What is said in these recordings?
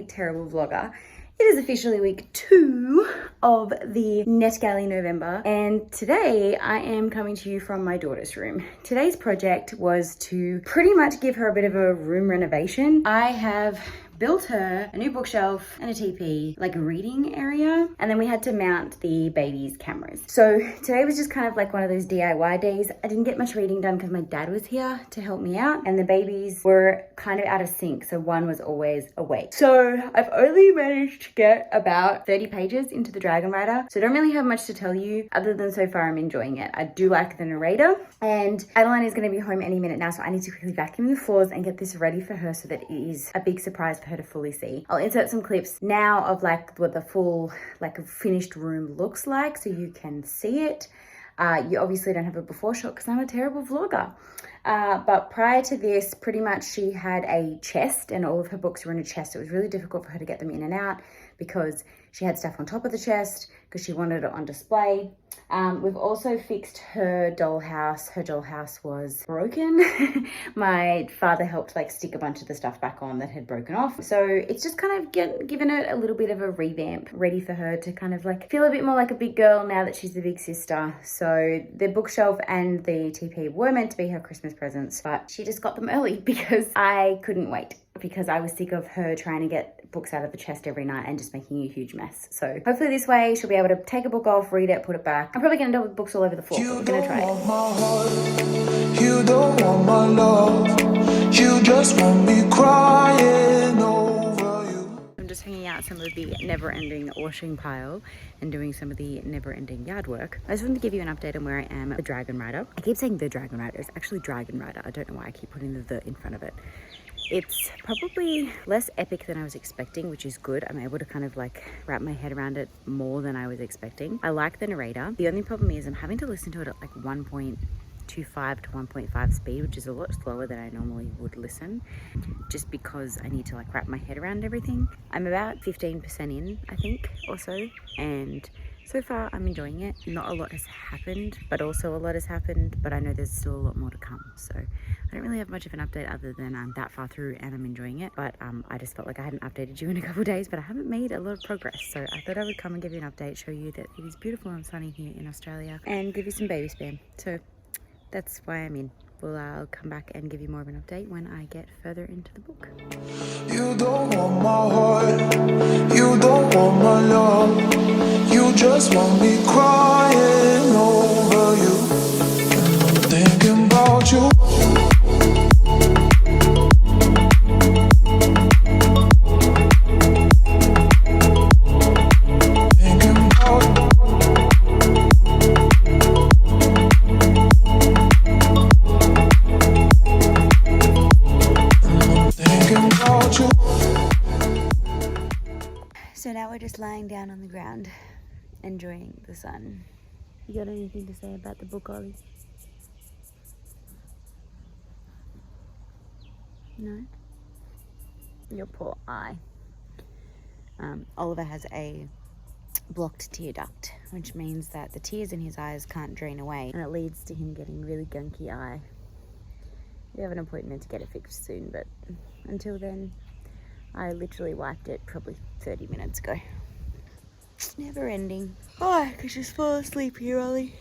terrible vlogger. It is officially week 2 of the NetGalley November, and today I am coming to you from my daughter's room. Today's project was to pretty much give her a bit of a room renovation. I have built her a new bookshelf and a TP, like a reading area, and then we had to mount the baby's cameras. So today was just kind of like one of those DIY days. I didn't get much reading done because my dad was here to help me out, and the babies were kind of out of sync, so one was always awake. So I've only managed to get about 30 pages into the Dragon Rider, so I don't really have much to tell you other than so far I'm enjoying it. I do like the narrator, and Adeline is going to be home any minute now, so I need to quickly vacuum the floors and get this ready for her so that it is a big surprise for her to fully see. I'll insert some clips now of like what the full like finished room looks like so you can see it. You obviously don't have a before shot because I'm a terrible vlogger. But prior to this, pretty much she had a chest and all of her books were in a chest. It was really difficult for her to get them in and out because she had stuff on top of the chest because she wanted it on display. We've also fixed her dollhouse. Her dollhouse was broken. My father helped like stick a bunch of the stuff back on that had broken off. So it's just kind of given it a little bit of a revamp, ready for her to kind of like feel a bit more like a big girl now that she's the big sister. So the bookshelf and the TP were meant to be her Christmas presents, but she just got them early because I couldn't wait, because I was sick of her trying to get books out of the chest every night and just making a huge mess. So hopefully this way she'll be able to take a book off, read it, put it back. I'm probably gonna end up with books all over the floor, but we're gonna try it. My heart, you don't want my love, you just want me crying over you. I'm just hanging out some of the never-ending washing pile and doing some of the never-ending yard work. I just wanted to give you an update on where I am at the Dragon Rider. I keep saying the Dragon Rider, it's actually Dragon Rider. I don't know why I keep putting the in front of it. It's probably less epic than I was expecting, which is good. I'm able to kind of like wrap my head around it more than I was expecting. I like the narrator. The only problem is I'm having to listen to it at like 1.25 to 1.5 speed, which is a lot slower than I normally would listen, just because I need to like wrap my head around everything. I'm about 15% in, I think, or so, and so far I'm enjoying it. Not a lot has happened, but also a lot has happened, but I know there's still a lot more to come. So I don't really have much of an update other than I'm that far through and I'm enjoying it. But I just felt like I hadn't updated you in a couple of days, but I haven't made a lot of progress. So I thought I would come and give you an update, show you that it is beautiful and sunny here in Australia, and give you some baby spam. So that's why I'm in. Well, I'll come back and give you more of an update when I get further into the book. You don't want my heart, you don't want my love, you just want me crying over you, thinking about you. So now we're just lying down on the ground, enjoying the sun. You got anything to say about the book, Ollie? No? Your poor eye. Oliver has a blocked tear duct, which means that the tears in his eyes can't drain away, and it leads to him getting really gunky eye. We have an appointment to get it fixed soon, but until then, I literally wiped it probably 30 minutes ago. Never ending. Oh, I could just fall asleep here, Ollie.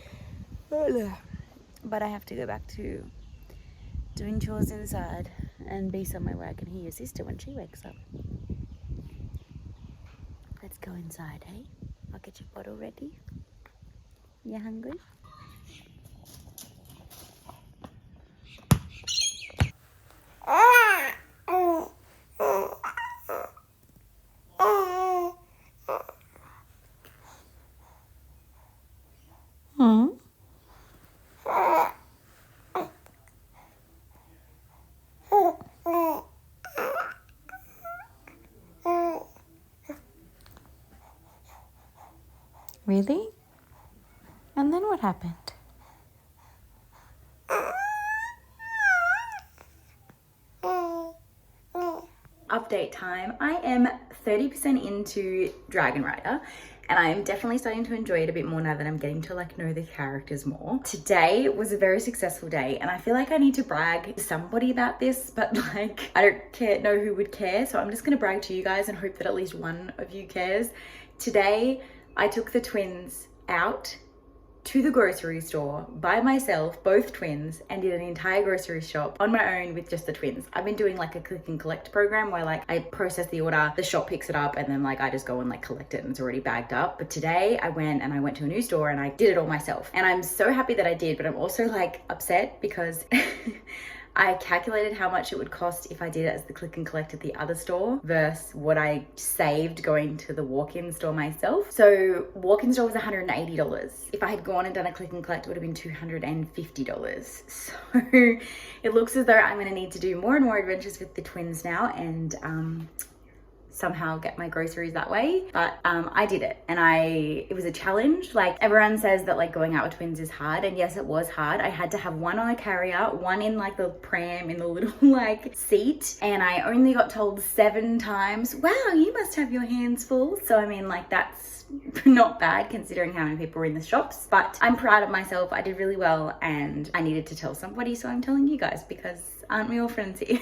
Oh, no. But I have to go back to doing chores inside and be somewhere where I can hear your sister when she wakes up. Let's go inside, hey? I'll get your bottle ready. You hungry? Really? And then what happened? Up update time. I am 30% into Dragon Rider, and I am definitely starting to enjoy it a bit more now that I'm getting to like know the characters more. Today was a very successful day, and I feel like I need to brag to somebody about this, but like I don't know who would care, so I'm just gonna brag to you guys and hope that at least one of you cares. Today I took the twins out to the grocery store by myself, both twins, and did an entire grocery shop on my own with just the twins. I've been doing like a click and collect program where like I process the order, the shop picks it up, and then like I just go and like collect it and it's already bagged up. But today I went to a new store and I did it all myself. And I'm so happy that I did, but I'm also like upset because I calculated how much it would cost if I did it as the click and collect at the other store versus what I saved going to the walk-in store myself. So walk-in store was $180. If I had gone and done a click and collect, it would have been $250. So it looks as though I'm gonna need to do more and more adventures with the twins now and somehow get my groceries that way. But I did it, and it was a challenge. Like everyone says that like going out with twins is hard, and yes, it was hard. I had to have one on a carrier, one in like the pram in the little like seat, and I only got told 7 times, wow, you must have your hands full. So I mean, like that's not bad considering how many people were in the shops, but I'm proud of myself. I did really well, and I needed to tell somebody, so I'm telling you guys because aren't we all friends here?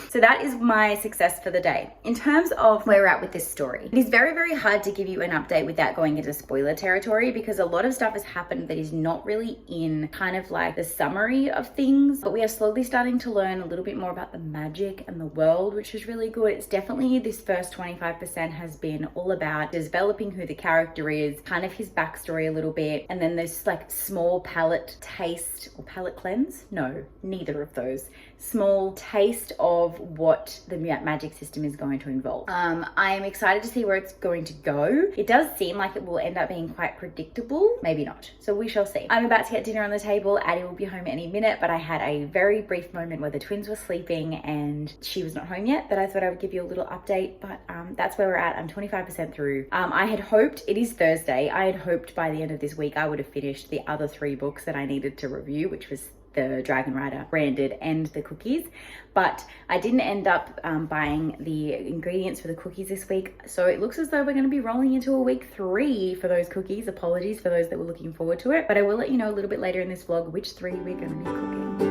So that is my success for the day. In terms of where we're at with this story, it is very, very hard to give you an update without going into spoiler territory because a lot of stuff has happened that is not really in kind of like the summary of things, but we are slowly starting to learn a little bit more about the magic and the world, which is really good. It's definitely, this first 25% has been all about developing who the character is, kind of his backstory a little bit, and then this like small palette taste or palette cleanse? No, neither of those. Small taste of what the magic system is going to involve. I am excited to see where it's going to go. It does seem like it will end up being quite predictable, maybe not. So we shall see. I'm about to get dinner on the table. Addie will be home any minute, but I had a very brief moment where the twins were sleeping and she was not home yet, but I thought I would give you a little update, but that's where we're at. I'm 25% through. I had hoped, it is Thursday, I had hoped by the end of this week I would have finished the other 3 books that I needed to review, which was the Dragon Rider branded and the cookies, but I didn't end up buying the ingredients for the cookies this week, so it looks as though we're going to be rolling into a week 3 for those cookies. Apologies for those that were looking forward to it, but I will let you know a little bit later in this vlog which 3 we're going to be cooking.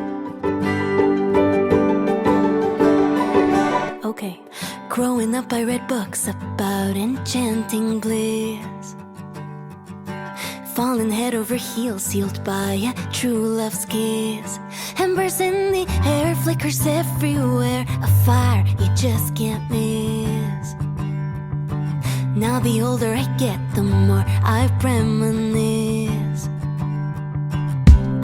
Okay, growing up I read books about enchanting bliss, falling head over heels, sealed by a true love's kiss. Embers in the air, flickers everywhere, a fire you just can't miss. Now the older I get, the more I reminisce.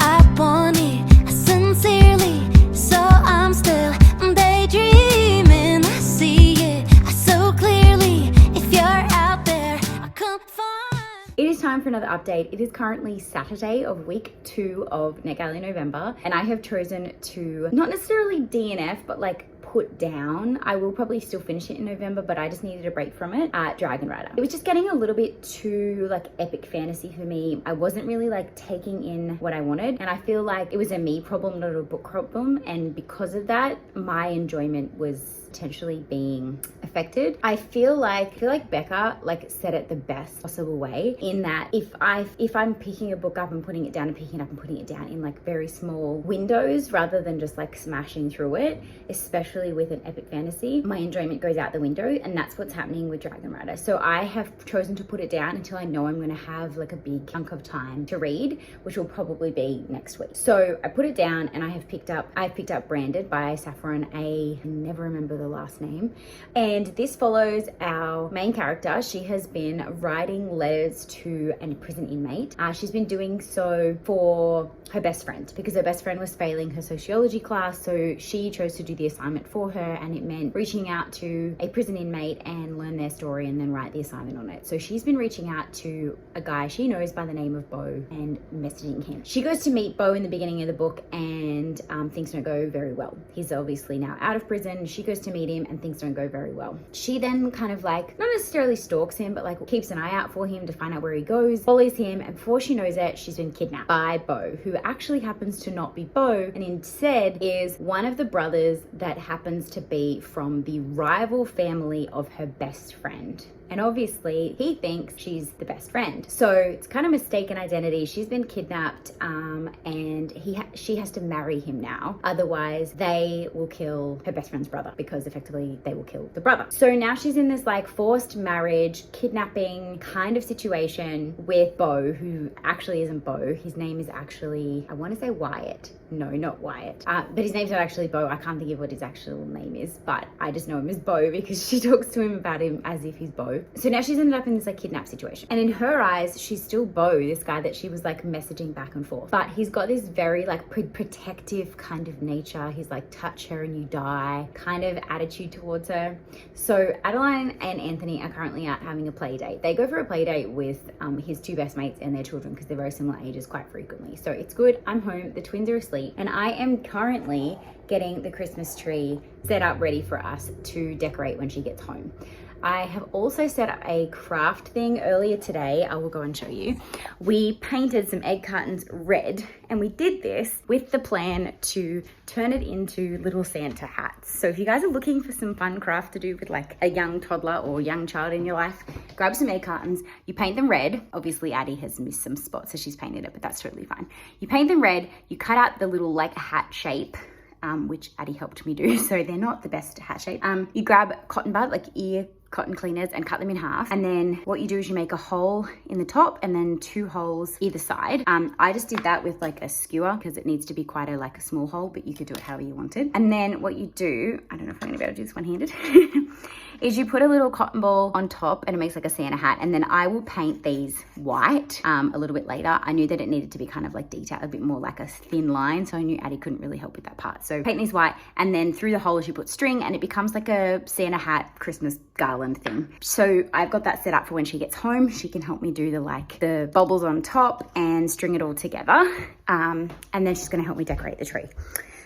I want it sincerely, so I'm still daydreaming. I see it so clearly. If you're out there, I can't find. It is time for another update. It is currently Saturday of week 2 of NetGalley November, and I have chosen to not necessarily DNF, but like put down. I will probably still finish it in November, but I just needed a break from it. Dragon Rider. It was just getting a little bit too like epic fantasy for me. I wasn't really like taking in what I wanted, and I feel like it was a me problem, not a book problem, and because of that, my enjoyment was potentially being affected. I feel like Becca like said it the best possible way, in that if I'm picking a book up and putting it down and picking it up and putting it down in like very small windows rather than just like smashing through it, especially with an epic fantasy, my enjoyment goes out the window, and that's what's happening with Dragon Rider. So I have chosen to put it down until I know I'm going to have like a big chunk of time to read, which will probably be next week. So I put it down, and I've picked up Branded by Saffron, I never remember the last name, and this follows our main character. She has been writing letters to a prison inmate. She's been doing so for her best friend because her best friend was failing her sociology class, so she chose to do the assignment for her, and it meant reaching out to a prison inmate and learn their story and then write the assignment on it. So she's been reaching out to a guy she knows by the name of Bo and messaging him. She goes to meet Bo in the beginning of the book, and things don't go very well. He's obviously now out of prison. She goes to meet him and things don't go very well. She then kind of like, not necessarily stalks him, but like keeps an eye out for him to find out where he goes, follows him, and before she knows it, she's been kidnapped by Bo, who actually happens to not be Bo, and instead is one of the brothers that happens to be from the rival family of her best friend. And obviously he thinks she's the best friend. So it's kind of mistaken identity. She's been kidnapped and she has to marry him now. Otherwise they will kill her best friend's brother, because effectively they will kill the brother. So now she's in this like forced marriage, kidnapping kind of situation with Beau, who actually isn't Beau. His name is actually, I want to say Wyatt. No, not Wyatt. But his name's not actually Beau. I can't think of what his actual name is, but I just know him as Beau because she talks to him about him as if he's Beau. So now she's ended up in this like kidnap situation. And in her eyes, she's still Beau, this guy that she was like messaging back and forth. But he's got this very like protective kind of nature. He's like touch her and you die kind of attitude towards her. So Adeline and Anthony are currently out having a play date. They go for a play date with his two best mates and their children because they're very similar ages quite frequently. So it's good. I'm home. The twins are asleep. And I am currently getting the Christmas tree set up ready for us to decorate when she gets home. I have also set up a craft thing earlier today. I will go and show you. We painted some egg cartons red, and we did this with the plan to turn it into little Santa hats. So if you guys are looking for some fun craft to do with like a young toddler or young child in your life, grab some egg cartons, you paint them red. Obviously Addie has missed some spots, so she's painted it, but that's totally fine. You paint them red, you cut out the little like hat shape, which Addie helped me do, so they're not the best hat shape. You grab cotton bud, like ear cotton cleaners, and cut them in half. And then what you do is you make a hole in the top and then 2 holes either side. I just did that with like a skewer because it needs to be quite a small hole, but you could do it however you wanted. And then what you do, I don't know if I'm gonna be able to do this one-handed, is you put a little cotton ball on top and it makes like a Santa hat. And then I will paint these white a little bit later. I knew that it needed to be kind of like detailed, a bit more like a thin line. So I knew Addie couldn't really help with that part. So paint these white, and then through the holes you put string and it becomes like a Santa hat Christmas garland thing. So I've got that set up for when she gets home. She can help me do the bubbles on top and string it all together. And then she's gonna help me decorate the tree.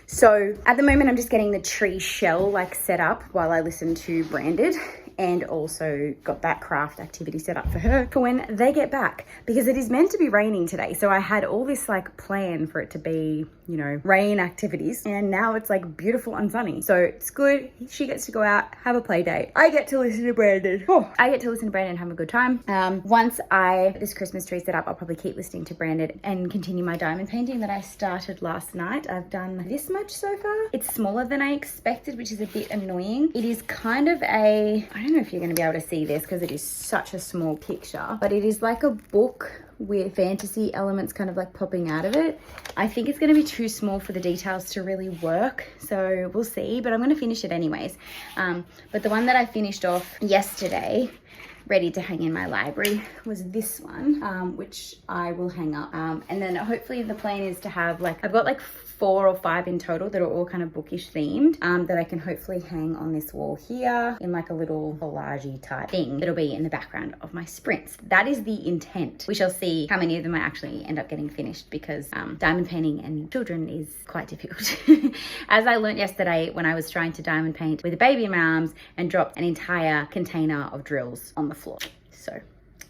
So at the moment, I'm just getting the tree shell set up while I listen to Branded, and also got that craft activity set up for her for when they get back, because it is meant to be raining today. So I had all this plan for it to be, rain activities, and now it's beautiful and sunny. So it's good. She gets to go out, have a play date. I get to listen to Brandon. I get to listen to Brandon and have a good time. Once I get this Christmas tree set up, I'll probably keep listening to Brandon and continue my diamond painting that I started last night. I've done this much so far. It's smaller than I expected, which is a bit annoying. It is kind of I don't know if you're going to be able to see this because it is such a small picture, but it is like a book with fantasy elements kind of popping out of it. I think it's going to be too small for the details to really work, so we'll see, but I'm going to finish it anyways. But the one that I finished off yesterday, ready to hang in my library, was this one, which I will hang up. And then hopefully the plan is to have I've got 4 or 5 in total that are all kind of bookish themed, that I can hopefully hang on this wall here in a little collage-y type thing that'll be in the background of my sprints. That is the intent. We shall see how many of them I actually end up getting finished, because diamond painting and children is quite difficult. As I learned yesterday when I was trying to diamond paint with a baby in my arms and dropped an entire container of drills on the floor. So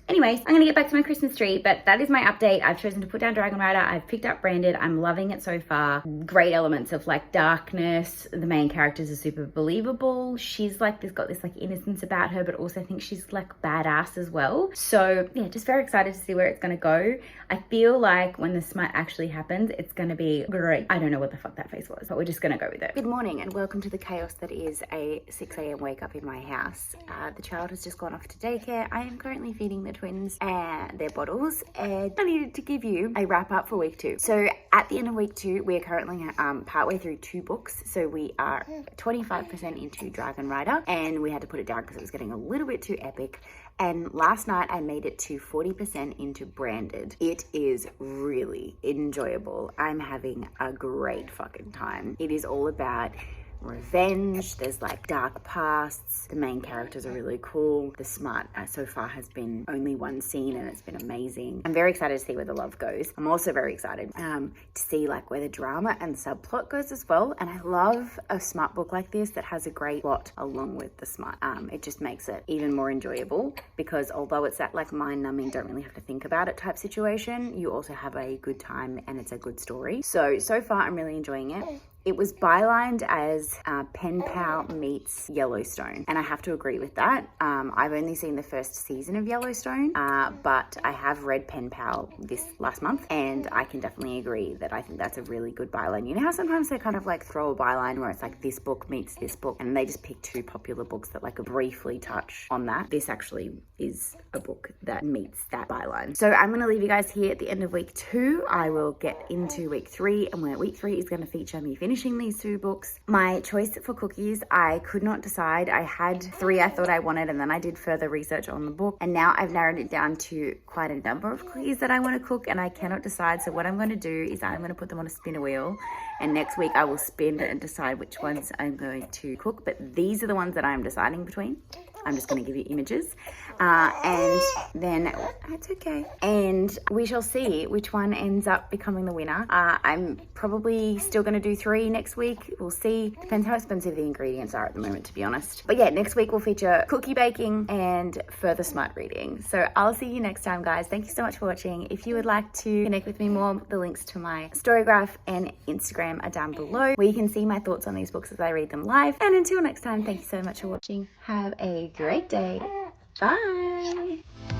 anyways, I'm gonna get back to my Christmas tree, but that is my update. I've chosen to put down Dragon Rider. I've picked up Branded. I'm loving it so far. Great elements of darkness. The main characters are super believable. She's got this innocence about her, but also I think she's badass as well. So yeah, just very excited to see where it's gonna go. I feel when the smut actually happens, it's gonna be great. I don't know what the fuck that face was, but we're just gonna go with it. Good morning and welcome to the chaos that is a 6 a.m. wake up in my house. The child has just gone off to daycare. I am currently feeding the twins and their bottles, and I needed to give you a wrap up for week 2. So at the end of week 2, we are currently partway through 2 books. So we are 25% into Dragon Rider, and we had to put it down because it was getting a little bit too epic. And last night I made it to 40% into Branded. It is really enjoyable. I'm having a great fucking time. It is all about revenge. There's dark pasts. The main characters are really cool. The smut so far has been only 1 scene and it's been amazing. I'm very excited to see where the love goes. I'm also very excited to see where the drama and subplot goes as well. And I love a smut book like this that has a great plot along with the smut. It just makes it even more enjoyable, because although it's that mind-numbing, don't really have to think about it type situation, you also have a good time and it's a good story. So far I'm really enjoying it. it was bylined as Pen Pal meets Yellowstone, and I have to agree with that. I've only seen the first season of Yellowstone, but I have read Pen Pal this last month, and I can definitely agree that I think that's a really good byline. You know how sometimes they kind of like throw a byline where it's like this book meets this book, and they just pick two popular books that like briefly touch on that. This actually is a book that meets that byline. So I'm going to leave you guys here at the end of week 2. I will get into week 3, and week 3 is going to feature me finishing these 2 books. My choice for cookies, I could not decide. I had 3 I thought I wanted, and then I did further research on the book, and now I've narrowed it down to quite a number of cookies that I want to cook, and I cannot decide. So what I'm going to do is I'm going to put them on a spinner wheel, and next week I will spin and decide which ones I'm going to cook. But these are the ones that I'm deciding between. I'm just going to give you images, and then it's okay, and we shall see which one ends up becoming the winner. I'm probably still going to do 3 next week. We'll see. Depends how expensive the ingredients are at the moment, to be honest. But yeah, next week will feature cookie baking and further smart reading. So I'll see you next time, guys. Thank you so much for watching. If you would like to connect with me more, the links to my Storygraph and Instagram are down below, where you can see my thoughts on these books as I read them live. And until next time, thank you so much for watching. Have a great day. Bye.